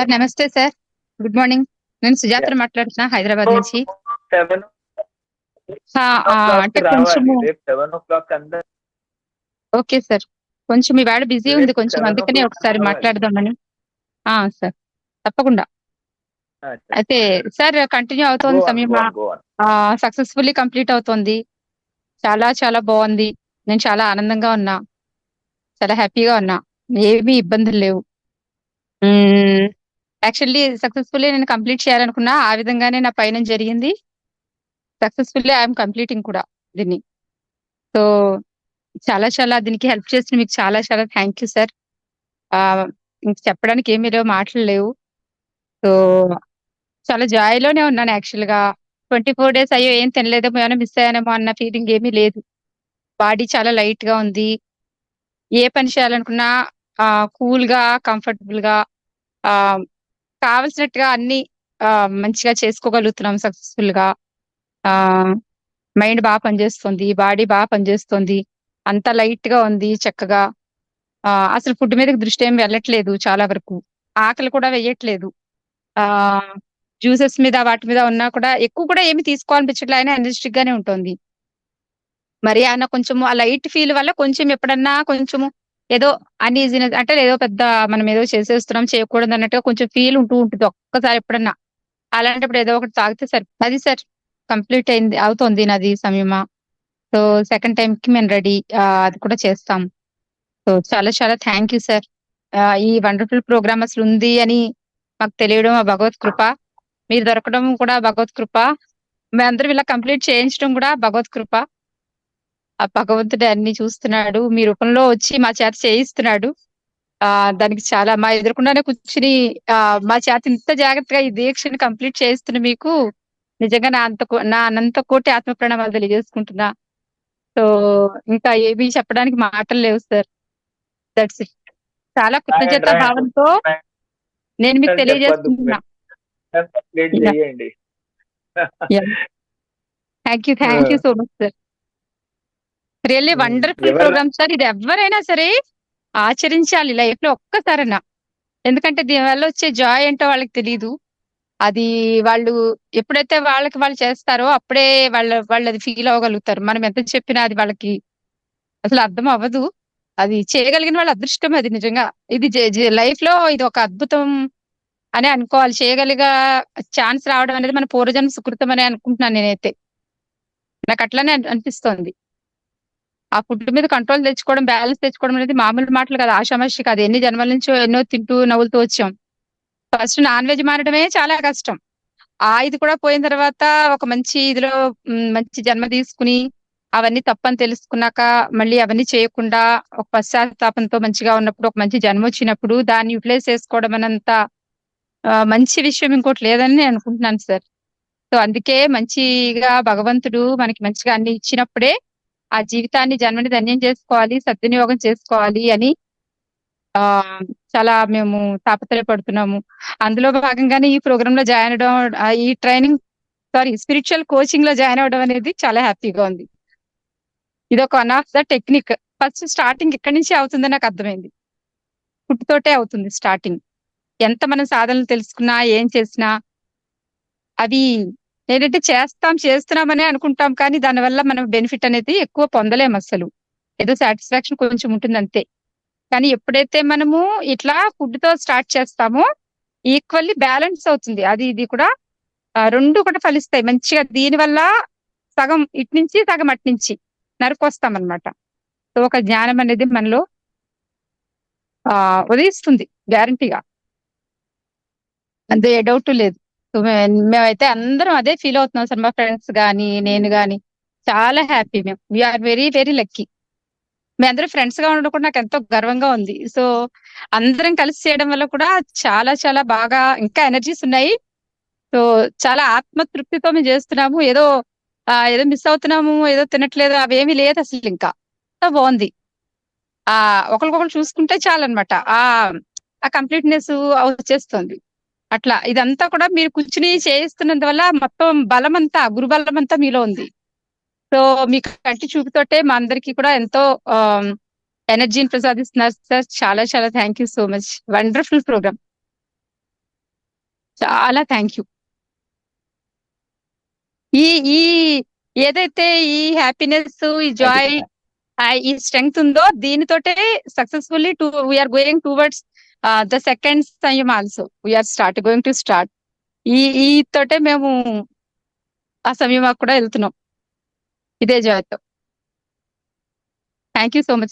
Sir నమస్తే sir. Good morning. నేను సుజాతని మాట్లాడుతున్నా హైదరాబాద్ నుంచి. 7 అంటే రావాలి కొంచెము రేపు 7 అందరు ఓకే సార్. కొంచెం ఇవాళ బిజీ ఉంది రేపు కొంచెం, 7 అందుకనే ఒకసారి రావాలి. మాట్లాడదామని. సార్ తప్పకుండా. అయితే సార్ కంటిన్యూ అవుతోంది సమయం సక్సెస్ఫుల్లీ కంప్లీట్ అవుతోంది. చాలా చాలా బాగుంది. నేను చాలా ఆనందంగా ఉన్నా, చాలా హ్యాపీగా ఉన్నా. ఏమీ ఇబ్బందులు లేవు. యాక్చువల్లీ సక్సెస్ఫుల్లీ నేను కంప్లీట్ చేయాలనుకున్నా, ఆ విధంగానే నా పయనం జరిగింది. సక్సెస్ఫుల్లీ ఐఎమ్ కంప్లీటింగ్ కూడా దీన్ని. సో చాలా చాలా దీనికి హెల్ప్ చేసిన మీకు చాలా చాలా థ్యాంక్ యూ సార్. ఇంక చెప్పడానికి ఏమీ లేవు, మాటలు లేవు. సో చాలా జాయ్‌లోనే ఉన్నాను యాక్చువల్‌గా. 24 డేస్ అయ్యో! ఏం తినలేదేమో, ఏమైనా మిస్ అయ్యానేమో అన్న ఫీలింగ్ ఏమీ లేదు. బాడీ చాలా లైట్‌గా ఉంది. ఏ పని చేయాలనుకున్నా కూల్‌గా, కంఫర్టబుల్‌గా ఆహ్, కావాల్సినట్టుగా అన్నీ మంచిగా చేసుకోగలుగుతున్నాం సక్సెస్‌ఫుల్‌గా. ఆహ్, మైండ్ పనిచేస్తుంది. బాడీ పనిచేస్తుంది. అంతా లైట్‌గా ఉంది చక్కగా. అసలు ఫుడ్ మీదకి దృష్టి ఏమి వెళ్ళట్లేదు చాలా వరకు. ఆకలి కూడా వేయట్లేదు. ఆహ్, జ్యూసెస్ మీద వాటి మీద ఉన్నా కూడా ఎక్కువ కూడా ఏమి తీసుకోవాలనిపించట్లే, అయినా ఎనర్జిటిక్ గానే ఉంటుంది. మరి ఆయన కొంచెము ఆ లైట్ ఫీల్ వల్ల కొంచెం ఎప్పుడన్నా కొంచెము ఏదో అన్‌ఈజీనెస్ అంటే ఏదో పెద్ద మనం ఏదో చేసేస్తున్నాం, చేయకూడదు అన్నట్టుగా కొంచెం ఫీల్ ఉంటూ ఉంటుంది ఒక్కసారి ఎప్పుడన్నా. అలాంటప్పుడు ఏదో ఒకటి తాగితే అది సార్ కంప్లీట్ అయింది అవుతోంది నాది సమయమా. సో సెకండ్ టైమ్‌కి మేము రెడీ. అది కూడా చేస్తాం. సో చాలా చాలా థ్యాంక్ యూ సార్. ఈ వండర్‌ఫుల్ ప్రోగ్రామ్ అసలు ఉంది అని మాకు తెలియడం ఆ భగవత్ కృప. మీరు దొరకడం కూడా భగవత్ కృప. మేమందరం ఇలా కంప్లీట్ చేయించడం కూడా భగవత్ కృప. ఆ భగవంతుడే అన్ని చూస్తున్నాడు. మీ రూపంలో వచ్చి మా చేత చేయిస్తున్నాడు. దానికి చాలా మా ఎదురుగుండానే కూర్చొని మా చేత ఇంత జాగ్రత్తగా ఈ దీక్షని కంప్లీట్ చేయిస్తున్న మీకు నిజంగా నా అనంత కోటి ఆత్మ ప్రణామాలు తెలియజేసుకుంటున్నా. సో ఇంకా ఏమీ చెప్పడానికి మాటలు లేవు సార్. That's it. చాలా కృతజ్ఞతా భావంతో నేను మీకు తెలియజేసుకుంటున్నా. Complete yeah! చేయండి. Yeah! Thank you so much sir. Really wonderful programme sir. ఇది ఎవ్వరైనా సరే ఆచరించాలి లైఫ్‌లో ఒక్కసారన్నా. ఎందుకంటే దీనివల్ల వచ్చే జాయ్ ఏంటో వాళ్ళకి తెలీదు. అది వాళ్ళు ఎప్పుడైతే వాళ్ళకి వాళ్ళు చేస్తారో అప్పుడే వాళ్ళది ఫీల్ అవ్వగలుగుతారు. మనం ఎంత చెప్పినా అది వాళ్ళకి అసలు అర్థం అవ్వదు. అది చేయగలిగిన వాళ్ళ అదృష్టం అది నిజంగా. ఇది జె జె లైఫ్‌లో ఇది ఒక అద్భుతం అనే అనుకోవాలి. చేయగలిగా ఛాన్స్ రావడం అనేది మన పూర్వజన్మ సుకృతం అనే అనుకుంటున్నాను నేనైతే. నాకు అట్లనే అనిపిస్తోంది. ఆ ఫుడ్ మీద కంట్రోల్ తెచ్చుకోవడం, బ్యాలెన్స్ తెచ్చుకోవడం అనేది మామూలు మాటలు కాదు. ఆషామాషి కాదు. ఎన్ని జన్మల నుంచో ఎన్నో తింటూ నవ్వులుతూ వచ్చాం. ఫస్ట్ నాన్ వెజ్ మానడమే చాలా కష్టం. ఇది కూడా పోయిన తర్వాత ఒక మంచి ఇదిలో మంచి జన్మ తీసుకొని, అవన్నీ తప్పని తెలుసుకున్నాక, మళ్ళీ అవన్నీ చేయకుండా ఒక పశ్చాత్తాపంతో మంచిగా ఉన్నప్పుడు, ఒక మంచి జన్మొచ్చినప్పుడు దాన్ని యుటిలైజ్ చేసుకోవడం అనంత మంచి విషయం ఇంకోటి లేదని నేను అనుకుంటున్నాను సార్. సో, అందుకే మంచిగా భగవంతుడు మనకి మంచిగా అన్ని ఇచ్చినప్పుడే ఆ జీవితాన్ని జన్మని ధన్యం చేసుకోవాలి, సద్వినియోగం చేసుకోవాలి అని ఆహ్, చాలా మేము తాపత్రయపడుతున్నాము. అందులో భాగంగానే ఈ ప్రోగ్రామ్‌లో జాయిన్ అవ్వడం, ఈ స్పిరిచ్యువల్ కోచింగ్‌లో జాయిన్ అవ్వడం అనేది చాలా హ్యాపీగా ఉంది. ఇదొక one of the technique. First starting ఇక్కడి నుంచే అవుతుందని నాకు అర్థమైంది. ఫుడ్ తోటే అవుతుంది స్టార్టింగ్. ఎంత మనం సాధనలు తెలుసుకున్నా, ఏం చేసినా అవి ఏంటంటే చేస్తున్నామనే అనుకుంటాం కానీ దానివల్ల మనం బెనిఫిట్ అనేది ఎక్కువ పొందలేమసలు. ఏదో సాటిస్ఫాక్షన్ కొంచెం ఉంటుందంతే. కానీ ఎప్పుడైతే మనము ఇట్లా ఫుడ్‌తో స్టార్ట్ చేస్తామో ఈక్వల్లీ బ్యాలెన్స్ అవుతుంది. అది ఇది కూడా 2 కూడా ఫలిస్తాయి. మంచిగా దీనివల్ల సగం ఇటు నుంచి, సగం అటు నుంచి నరుకొస్తామనమాట. సో, ఒక జ్ఞానం అనేది మనలో ఉదయిస్తుంది గ్యారంటీగా. అందులో ఏ డౌటు లేదు. సో, మేమైతే అందరం అదే ఫీల్ అవుతున్నాం సార్. మా ఫ్రెండ్స్ గాని, నేను గాని చాలా హ్యాపీ మేము. We are very very lucky. మేమందరం ఫ్రెండ్స్‌గా ఉండడం కూడా నాకెంతో గర్వంగా ఉంది. సో, అందరం కలిసి చేయడం వల్ల కూడా చాలా చాలా బాగా ఇంకా ఎనర్జీస్ ఉన్నాయి. సో, చాలా ఆత్మ తృప్తితో మేము జేస్తున్నాము. ఏదో మిస్ అవుతున్నాము, ఏదో తినట్లేదు అవేమీ లేదసలింకా. అంతా బావుంది. ఒకళ్ళకొకళ్ళు చూసుకుంటే చాలన్నమాట. ఆ కంప్లీట్‌నెస్ వచ్చేస్తుంది. అట్లా ఇదంతా కూడా మీరు కూర్చొని చేయిస్తున్నందువల్ల మొత్తం బలమంతా, గురుబలమంతా మీలో ఉంది. సో, మీ కంటి చూపుతోటే మా అందరికీ కూడా ఎంతో ఆహ్, ఎనర్జీని ప్రసాదిస్తున్నారు సార్. చాలా చాలా thank you so much. Wonderful programme. చాలా థ్యాంక్ యూ. ఈ ఈ ఏదైతే ఈ హ్యాపీనెస్, ఈ జాయ్, ఈ స్ట్రెంగ్త్ ఉందో దీనితోటే successfully we are going towards the second Samyam also we are going to start. ఈ తోటే మేము ఆ సమయం కూడా వెళ్తున్నాం ఇదే జాయ్తో. Thank you so much.